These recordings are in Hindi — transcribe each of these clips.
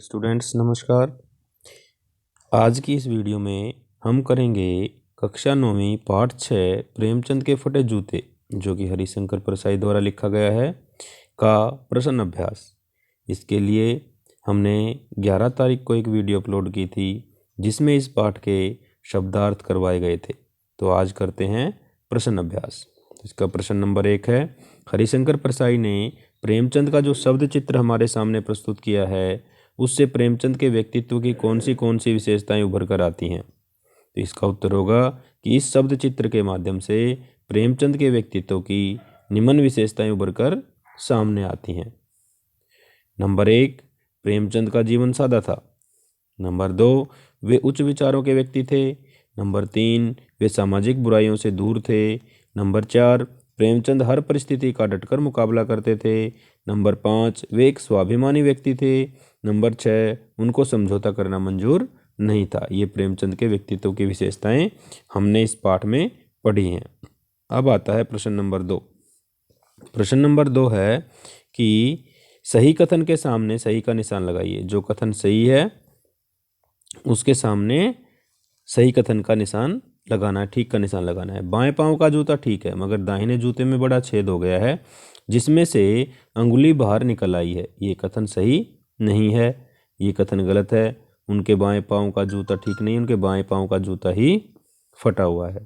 स्टूडेंट्स नमस्कार। आज की इस वीडियो में हम करेंगे कक्षा 9वीं पाठ 6 प्रेमचंद के फटे जूते, जो कि हरिशंकर परसाई द्वारा लिखा गया है, का प्रश्न अभ्यास। इसके लिए हमने 11 तारीख को एक वीडियो अपलोड की थी जिसमें इस पाठ के शब्दार्थ करवाए गए थे। तो आज करते हैं प्रश्न अभ्यास। इसका प्रश्न नंबर 1 है, हरिशंकर परसाई ने प्रेमचंद का जो शब्द चित्र हमारे सामने प्रस्तुत किया है उससे प्रेमचंद के व्यक्तित्व की कौन सी विशेषताएं उभर कर आती हैं। तो इसका उत्तर होगा कि इस शब्द चित्र के माध्यम से प्रेमचंद के व्यक्तित्व की निम्न विशेषताएं उभर कर सामने आती हैं। नंबर 1, प्रेमचंद का जीवन सादा था। नंबर 2, वे उच्च विचारों के व्यक्ति थे। नंबर 3, वे सामाजिक बुराइयों से दूर थे। नंबर 4, प्रेमचंद हर परिस्थिति का डटकर मुकाबला करते थे। नंबर 5, वे एक स्वाभिमानी व्यक्ति थे। नंबर 6, उनको समझौता करना मंजूर नहीं था। ये प्रेमचंद के व्यक्तित्व की विशेषताएं हमने इस पाठ में पढ़ी हैं। अब आता है प्रश्न नंबर 2। प्रश्न नंबर 2 है कि सही कथन के सामने सही का निशान लगाइए। जो कथन सही है उसके सामने सही कथन का निशान लगाना है, ठीक का निशान लगाना है। बाएं पांव का जूता ठीक है मगर दाहिने जूते में बड़ा छेद हो गया है जिसमें से अंगुली बाहर निकल आई है। ये कथन सही नहीं है, ये कथन गलत है। उनके बाएं पांव का जूता ठीक नहीं, उनके बाएं पांव का जूता ही फटा हुआ है।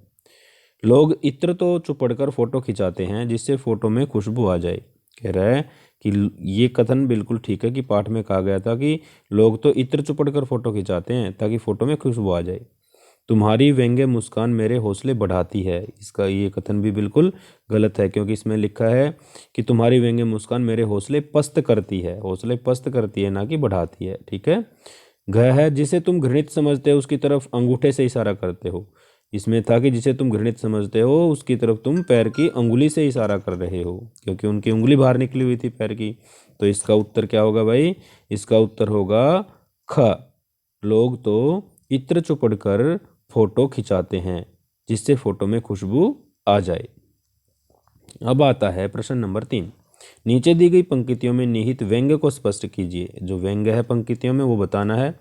लोग इत्र तो चुपड़कर फोटो खिंचाते हैं जिससे फोटो में खुशबू आ जाए। कह रहा है कि ये कथन बिल्कुल ठीक है कि पाठ में कहा गया था कि लोग तो इत्र चुपड़कर फोटो खिंचाते हैं ताकि फोटो में खुशबू आ जाए। तुम्हारी व्यंग्य मुस्कान मेरे हौसले बढ़ाती है। इसका ये कथन भी बिल्कुल गलत है क्योंकि इसमें लिखा है कि तुम्हारी व्यंग्य मुस्कान मेरे हौसले पस्त करती है। हौसले पस्त करती है ना कि बढ़ाती है। ठीक है। घ है, जिसे तुम घृणित समझते हो उसकी तरफ अंगूठे से इशारा करते हो। इसमें था कि जिसे तुम घृणित समझते हो उसकी तरफ तुम पैर की अंगुली से इशारा कर रहे हो क्योंकि उनकी उंगली बाहर निकली हुई थी पैर की। तो इसका उत्तर क्या होगा भाई? इसका उत्तर होगा ख। लोग तो इत्र चुपड़कर फोटो खिंचाते हैं जिससे फोटो में खुशबू आ जाए। अब आता है प्रश्न नंबर 3। नीचे दी गई पंक्तियों में निहित व्यंग्य को स्पष्ट कीजिए। जो व्यंग्य है पंक्तियों में वो बताना है।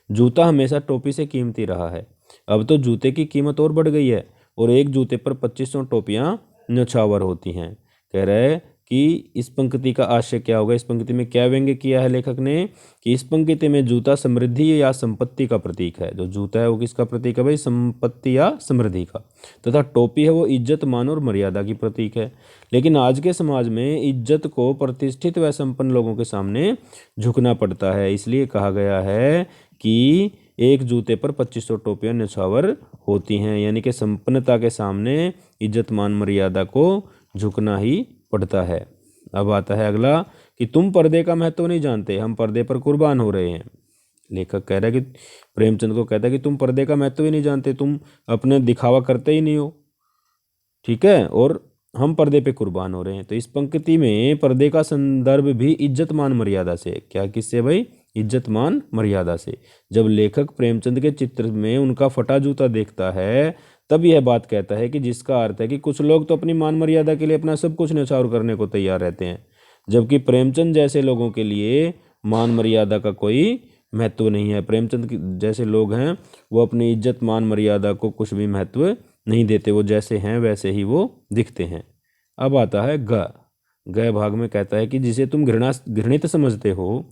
जूता हमेशा टोपी से कीमती रहा है, अब तो जूते की कीमत और बढ़ गई है और एक जूते पर 2500 टोपियां न्यौछावर होती हैं। कह रहे हैं कि इस पंक्ति का आशय क्या होगा। इस पंक्ति में क्या व्यंग्य किया है लेखक ने कि इस पंक्ति में जूता समृद्धि या संपत्ति का प्रतीक है। जो जूता है वो किसका प्रतीक है भाई? संपत्ति या समृद्धि का। तथा टोपी है वो इज्जत, मान और मर्यादा की प्रतीक है। लेकिन आज के समाज में इज्जत को प्रतिष्ठित व संपन्न लोगों के सामने झुकना पड़ता है, इसलिए कहा गया है कि एक जूते पर 2500 टोपियां न्यौछावर होती हैं। यानी कि संपन्नता के सामने इज्जत, मान, मर्यादा को झुकना ही पड़ता है। अब आता है अगला कि तुम पर्दे का महत्व नहीं जानते, हम पर्दे पर कुर्बान हो रहे हैं। लेखक कह रहा है कि प्रेमचंद को कहता है कि तुम पर्दे का महत्व ही नहीं जानते, तुम अपने दिखावा करते ही नहीं हो। ठीक है, और हम पर्दे पे कुर्बान हो रहे हैं। तो इस पंक्ति में पर्दे का संदर्भ भी इज्जत, मान, मर्यादा से। क्या किससे भाई? इज्जत, मान, मर्यादा से। जब लेखक प्रेमचंद के चित्र में उनका फटा जूता देखता है तब यह बात कहता है कि जिसका अर्थ है कि कुछ लोग तो अपनी मान मर्यादा के लिए अपना सब कुछ न्यौछावर करने को तैयार रहते हैं, जबकि प्रेमचंद जैसे लोगों के लिए मान मर्यादा का कोई महत्व नहीं है। प्रेमचंद जैसे लोग हैं वो अपनी इज्जत, मान, मर्यादा को कुछ भी महत्व नहीं देते, वो जैसे हैं वैसे ही वो दिखते हैं। अब आता है ग भाग में कहता है कि जिसे तुम घृणित समझते हो,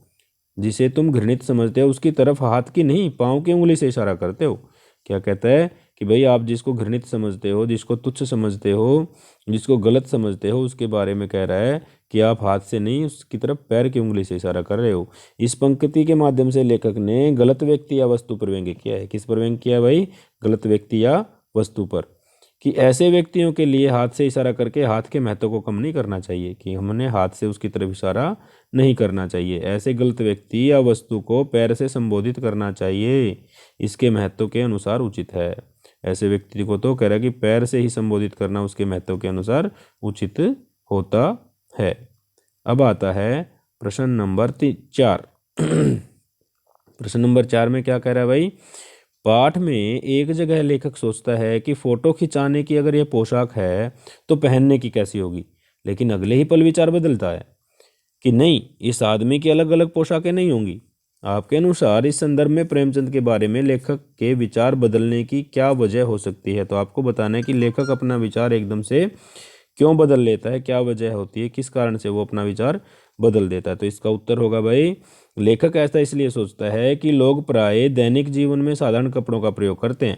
जिसे तुम घृणित समझते हो उसकी तरफ हाथ की नहीं पाँव की उंगली से इशारा करते हो। क्या कहता है कि भाई आप जिसको घृणित समझते हो, जिसको तुच्छ समझते हो, जिसको गलत समझते हो, उसके बारे में कह रहा है कि आप हाथ से नहीं उसकी तरफ पैर की उंगली से इशारा कर रहे हो। इस पंक्ति के माध्यम से लेखक ने गलत व्यक्ति या वस्तु पर व्यंग्य किया है। किस पर व्यंग्य किया है भाई? गलत व्यक्ति या वस्तु पर। कि ऐसे व्यक्तियों के लिए हाथ से इशारा करके हाथ के महत्व को कम नहीं करना चाहिए, कि हमने हाथ से उसकी तरफ इशारा नहीं करना चाहिए। ऐसे गलत व्यक्ति या वस्तु को पैर से संबोधित करना चाहिए, इसके महत्व के अनुसार उचित है। ऐसे व्यक्ति को तो कह रहा है कि पैर से ही संबोधित करना उसके महत्व के अनुसार उचित होता है। अब आता है प्रश्न नंबर 4। प्रश्न नंबर 4 में क्या कह रहा है भाई? पाठ में एक जगह लेखक सोचता है कि फोटो खिंचाने की अगर यह पोशाक है तो पहनने की कैसी होगी, लेकिन अगले ही पल विचार बदलता है कि नहीं, इस आदमी की अलग अलग पोशाकें नहीं होंगी, आपके अनुसार इस संदर्भ में प्रेमचंद के बारे में लेखक के विचार बदलने की क्या वजह हो सकती है। तो आपको बताना है कि लेखक अपना विचार एकदम से क्यों बदल लेता है, क्या वजह होती है, किस कारण से वो अपना विचार बदल देता है। तो इसका उत्तर होगा भाई, लेखक ऐसा इसलिए सोचता है कि लोग प्राय दैनिक जीवन में साधारण कपड़ों का प्रयोग करते हैं,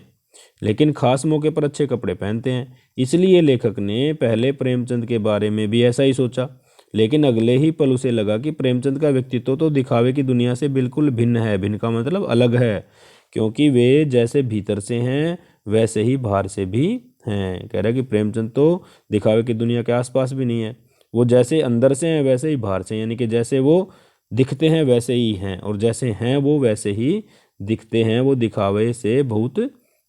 लेकिन खास मौके पर अच्छे कपड़े पहनते हैं। इसलिए लेखक ने पहले प्रेमचंद के बारे में भी ऐसा ही सोचा, लेकिन अगले ही पल उसे लगा कि प्रेमचंद का व्यक्तित्व तो दिखावे की दुनिया से बिल्कुल भिन्न है। भिन्न का मतलब अलग है, क्योंकि वे जैसे भीतर से हैं वैसे ही बाहर से भी हैं। कह रहा है कि प्रेमचंद तो दिखावे की दुनिया के आसपास भी नहीं है, वो जैसे अंदर से हैं वैसे ही बाहर से, यानी कि जैसे वो दिखते हैं वैसे ही हैं, और जैसे हैं वो वैसे ही दिखते हैं। वो दिखावे से बहुत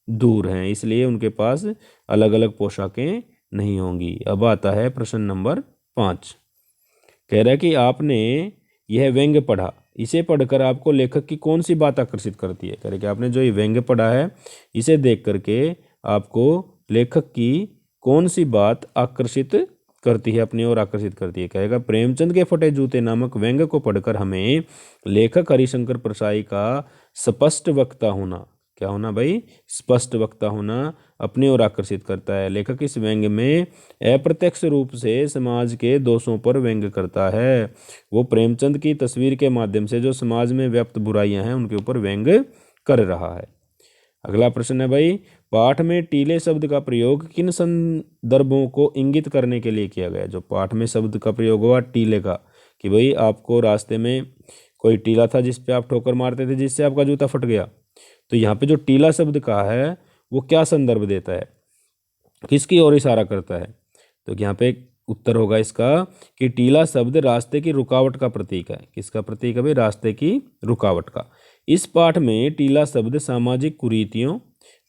दूर हैं, इसलिए उनके पास अलग अलग पोशाकें नहीं होंगी। अब आता है प्रश्न नंबर 5। कह रहा है कि आपने यह व्यंग्य पढ़ा, इसे पढ़कर आपको लेखक की कौन सी बात आकर्षित करती है। कह रहे कि आपने जो ये व्यंग्य पढ़ा है इसे देख करके आपको लेखक की कौन सी बात आकर्षित करती है, अपनी ओर आकर्षित करती है। कहेगा प्रेमचंद के फटे जूते नामक व्यंग्य को पढ़कर हमें लेखक हरिशंकर परसाई का स्पष्ट वक्ता होना, क्या होना भाई, स्पष्ट वक्ता होना अपनी ओर आकर्षित करता है। लेखक इस व्यंग्य में अप्रत्यक्ष रूप से समाज के दोषों पर व्यंग्य करता है। वो प्रेमचंद की तस्वीर के माध्यम से जो समाज में व्याप्त बुराइयां हैं उनके ऊपर व्यंग्य कर रहा है। अगला प्रश्न है भाई, पाठ में टीले शब्द का प्रयोग किन संदर्भों को इंगित करने के लिए किया गया। जो पाठ में शब्द का प्रयोग हुआ टीले का, कि भाई आपको रास्ते में कोई टीला था जिस पे आप ठोकर मारते थे जिससे आपका जूता फट गया। तो यहाँ पे जो टीला शब्द का है वो क्या संदर्भ देता है, किसकी ओर इशारा करता है। तो यहाँ पे उत्तर होगा इसका कि टीला शब्द रास्ते की रुकावट का प्रतीक है। किसका प्रतीक है भाई, रास्ते की रुकावट का। इस पाठ में टीला शब्द सामाजिक कुरीतियों,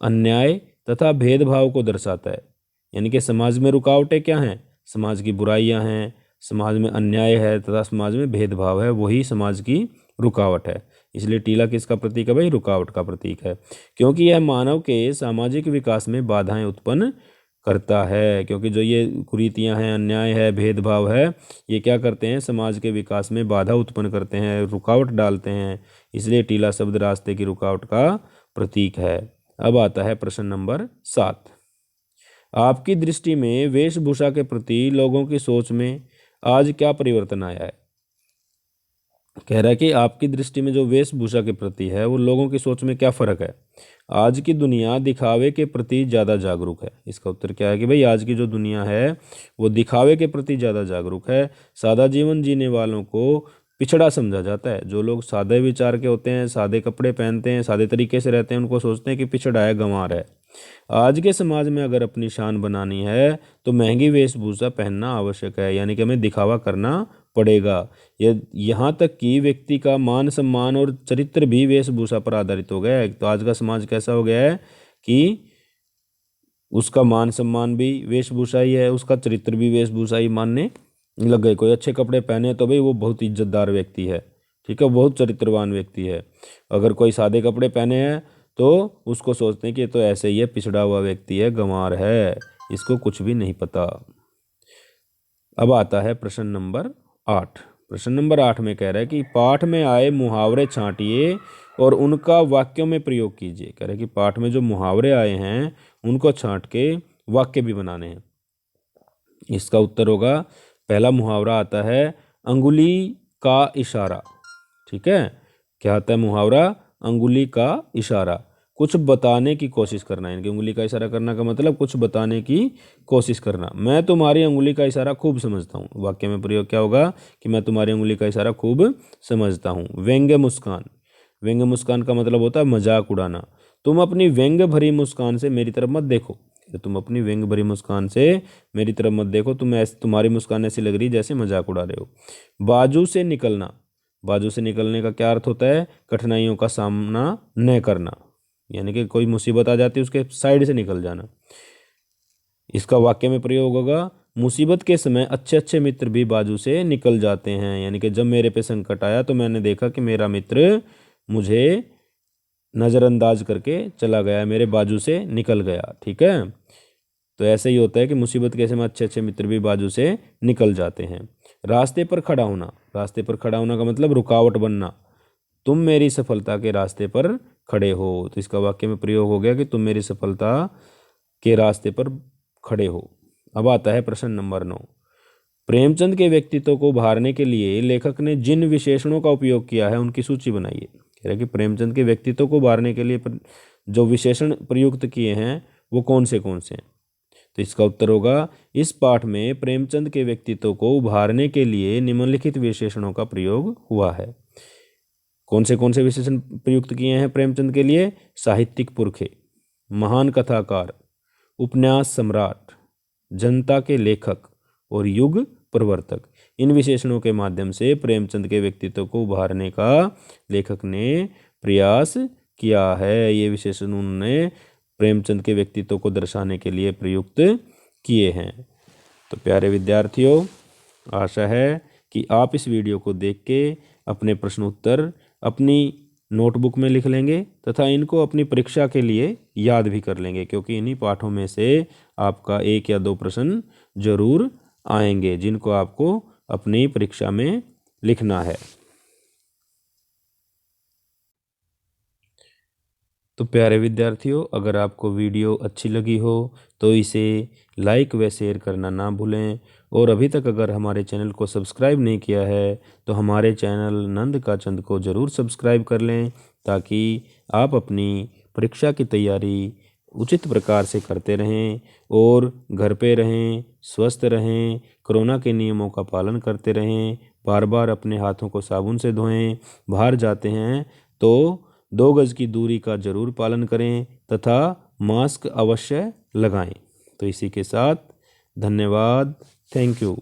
अन्याय तथा भेदभाव को दर्शाता है। यानी कि समाज में रुकावटें क्या हैं, समाज की बुराइयां हैं, समाज में अन्याय है तथा समाज में भेदभाव है, वही समाज की रुकावट है। इसलिए टीला किसका प्रतीक है भाई, रुकावट का प्रतीक है, क्योंकि यह मानव के सामाजिक विकास में बाधाएं उत्पन्न करता है। क्योंकि जो ये कुरीतियां हैं, अन्याय है, भेदभाव है, ये क्या करते हैं, समाज के विकास में बाधा उत्पन्न करते हैं, रुकावट डालते हैं। इसलिए टीला शब्द रास्ते की रुकावट का प्रतीक है। अब आता है प्रश्न नंबर 7। आपकी दृष्टि में वेशभूषा के प्रति लोगों की सोच में आज क्या परिवर्तन आया है। कह रहा है कि आपकी दृष्टि में जो वेशभूषा के प्रति है वो लोगों की सोच में क्या फर्क है। आज की दुनिया दिखावे के प्रति ज़्यादा जागरूक है। इसका उत्तर क्या है कि भाई आज की जो दुनिया है वो दिखावे के प्रति ज़्यादा जागरूक है। सादा जीवन जीने वालों को पिछड़ा समझा जाता है। जो लोग सादे विचार के होते हैं, सादे कपड़े पहनते हैं, सादे तरीके से रहते हैं, उनको सोचते हैं कि पिछड़ा है, गंवार है। आज के समाज में अगर अपनी शान बनानी है तो महंगी वेशभूषा पहनना आवश्यक है, यानी कि हमें दिखावा करना पड़ेगा। ये यहाँ तक कि व्यक्ति का मान सम्मान और चरित्र भी वेशभूषा पर आधारित हो गया है। तो आज का समाज कैसा हो गया है कि उसका मान सम्मान भी वेशभूषा ही है, उसका चरित्र भी वेशभूषा ही मानने लग गए। कोई अच्छे कपड़े पहने तो भाई वो बहुत इज्जतदार व्यक्ति है, ठीक है, बहुत चरित्रवान व्यक्ति है। अगर कोई सादे कपड़े पहने हैं तो उसको सोचते हैं कि ये तो ऐसे ही है, पिछड़ा हुआ व्यक्ति है, गंवार है, इसको कुछ भी नहीं पता। अब आता है प्रश्न नंबर 8। प्रश्न नंबर 8 में कह रहा है कि पाठ में आए मुहावरे छांटिए और उनका वाक्यों में प्रयोग कीजिए। कह रहा है कि पाठ में जो मुहावरे आए हैं उनको छांट के वाक्य भी बनाने हैं। इसका उत्तर होगा, पहला मुहावरा आता है अंगुली का इशारा। ठीक है, क्या आता है मुहावरा, अंगुली का इशारा, कुछ बताने की कोशिश करना। इनकी उंगली का इशारा करना का मतलब कुछ बताने की कोशिश करना। मैं तुम्हारी उंगली का इशारा खूब समझता हूँ। वाक्य में प्रयोग क्या होगा कि मैं तुम्हारी उंगली का इशारा खूब समझता हूँ। व्यंग्य मुस्कान, व्यंग्य मुस्कान का मतलब होता है मजाक उड़ाना। तुम अपनी व्यंग्य भरी मुस्कान से मेरी तरफ मत देखो, तुम अपनी व्यंग्य भरी मुस्कान से मेरी तरफ मत देखो, तुम्हारी मुस्कान ऐसी लग रही जैसे मजाक उड़ा रहे हो। बाजू से निकलना, बाजू से निकलने का क्या अर्थ होता है, कठिनाइयों का सामना न करना, यानी कि कोई मुसीबत आ जाती है उसके साइड से निकल जाना। इसका वाक्य में प्रयोग होगा, मुसीबत के समय अच्छे अच्छे मित्र भी बाजू से निकल जाते हैं। यानी कि जब मेरे पे संकट आया तो मैंने देखा कि मेरा मित्र मुझे नज़रअंदाज करके चला गया, मेरे बाजू से निकल गया। ठीक है, तो ऐसे ही होता है कि मुसीबत के समय अच्छे अच्छे मित्र भी बाजू से निकल जाते हैं। रास्ते पर खड़ा होना, रास्ते पर खड़ा होना का मतलब रुकावट बनना। तुम मेरी सफलता के रास्ते पर खड़े हो। तो इसका वाक्य में प्रयोग हो गया कि तुम मेरी सफलता के रास्ते पर खड़े हो। अब आता है प्रश्न नंबर 9। प्रेमचंद के व्यक्तित्व को उभारने के लिए लेखक ने जिन विशेषणों का उपयोग किया है उनकी सूची बनाइए। कह रहा है कि प्रेमचंद के व्यक्तित्व को उभारने के लिए जो विशेषण प्रयुक्त किए हैं वो कौन से हैं। तो इसका उत्तर होगा, इस पाठ में प्रेमचंद के व्यक्तित्व को उभारने के लिए निम्नलिखित विशेषणों का प्रयोग हुआ है। कौन से विशेषण प्रयुक्त किए हैं प्रेमचंद के लिए? साहित्यिक पुरखे, महान कथाकार, उपन्यास सम्राट, जनता के लेखक और युग प्रवर्तक। इन विशेषणों के माध्यम से प्रेमचंद के व्यक्तित्व को उभारने का लेखक ने प्रयास किया है। ये विशेषण उन्होंने प्रेमचंद के व्यक्तित्व को दर्शाने के लिए प्रयुक्त किए हैं। तो प्यारे विद्यार्थियों, आशा है कि आप इस वीडियो को देख के अपने प्रश्न उत्तर अपनी नोटबुक में लिख लेंगे तथा इनको अपनी परीक्षा के लिए याद भी कर लेंगे, क्योंकि इन्हीं पाठों में से आपका 1 या 2 प्रश्न जरूर आएंगे जिनको आपको अपनी परीक्षा में लिखना है। तो प्यारे विद्यार्थियों, अगर आपको वीडियो अच्छी लगी हो तो इसे लाइक व शेयर करना ना भूलें, और अभी तक अगर हमारे चैनल को सब्सक्राइब नहीं किया है तो हमारे चैनल नंद का चंद को ज़रूर सब्सक्राइब कर लें, ताकि आप अपनी परीक्षा की तैयारी उचित प्रकार से करते रहें और घर पे रहें, स्वस्थ रहें, कोरोना के नियमों का पालन करते रहें, बार बार अपने हाथों को साबुन से धोएं, बाहर जाते हैं तो 2 गज की दूरी का जरूर पालन करें तथा मास्क अवश्य लगाएं। तो इसी के साथ धन्यवाद। Thank you.